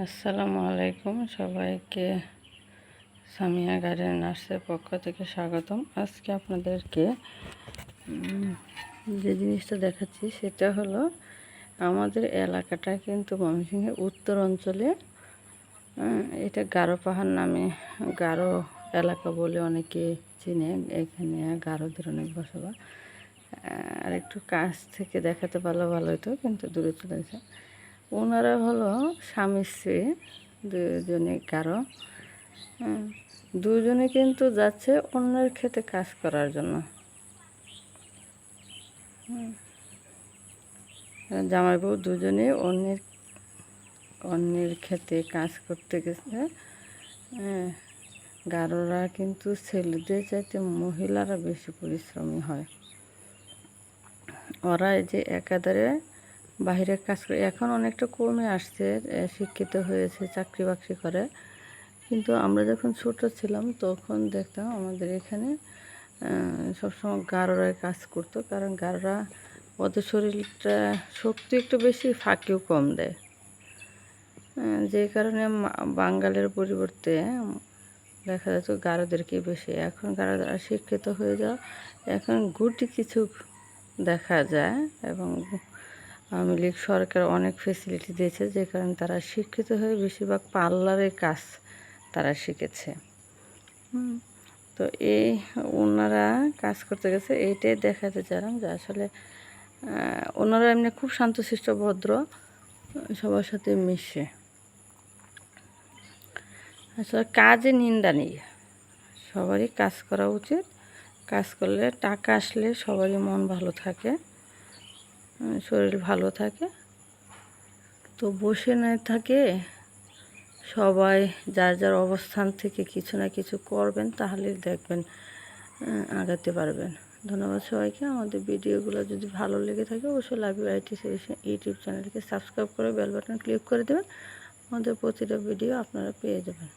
আসসালামু আলাইকুম, সবাইকে সামিয়া গার্ডেন নার্সের পক্ষ থেকে স্বাগতম। আজকে আপনাদেরকে যে জিনিসটা দেখাচ্ছি সেটা হলো আমাদের এলাকাটা কিন্তু ময়মনসিংহের উত্তর অঞ্চলে, এটা গারো পাহাড় নামে গারো এলাকা বলে অনেকে চিনে। এখানে গারোদের অনেক বসবাস। আর একটু কাছ থেকে দেখাতে পারলে ভালো হতো, কিন্তু দূরে চলে গেছে। ওনারা হলো স্বামী স্ত্রী দুজনে গারো। দুজনে কিন্তু যাচ্ছে অন্যের ক্ষেতে কাজ করার জন্য। জামাই বউ দুজনে অন্যের ক্ষেতে কাজ করতে গেছে। গারোরা কিন্তু ছেলেদের চাইতে মহিলারা বেশি পরিশ্রমী হয়। ওরা এই যে একাধারে বাইরের কাজ করে, এখন অনেকটা কমে আসছে, শিক্ষিত হয়েছে, চাকরি বাকরি করে। কিন্তু আমরা যখন ছোট ছিলাম তখন দেখতাম আমাদের এখানে সবসময় গারোরাই কাজ করতো, কারণ গারোরা ওদের শরীরটা শক্তি একটু বেশি, ফাঁকিও কম দেয়। যে কারণে বাঙালির পরিবর্তে দেখা যাচ্ছে গারোদেরকে বেশি। এখন গারোরা শিক্ষিত হয়ে যাওয়া, এখন গুটি কিছু দেখা যায়, এবং আওয়ামী লীগ সরকার অনেক ফেসিলিটি দিয়েছে, যে কারণে তারা শিক্ষিত হয়ে বেশিরভাগ পার্লারের কাজ তারা শিখেছে। তো এই ওনারা কাজ করতে গেছে, এইটাই দেখাতে চাইলাম যে আসলে ওনারা এমনি খুব শান্তশিষ্ট, ভদ্র, সবার সাথে মিশে। আসলে কাজে নিন্দা নেই, সবারই কাজ করা উচিত। কাজ করলে টাকা আসলে সবারই মন ভালো থাকে, শরীর ভালো থাকে। তো বসে না থাকে, সবাই যার যার অবস্থান থেকে কিছু না কিছু করবেন, তাহলে দেখবেন আগাতে পারবেন। ধন্যবাদ সবাইকে। আমাদের ভিডিওগুলো যদি ভালো লেগে থাকে অবশ্যই লাইভ আইটি সলিউশন ইউটিউব চ্যানেলকে সাবস্ক্রাইব করে বেল বাটন ক্লিক করে দেবেন। আমাদের প্রতিটা ভিডিও আপনারা পেয়ে যাবেন।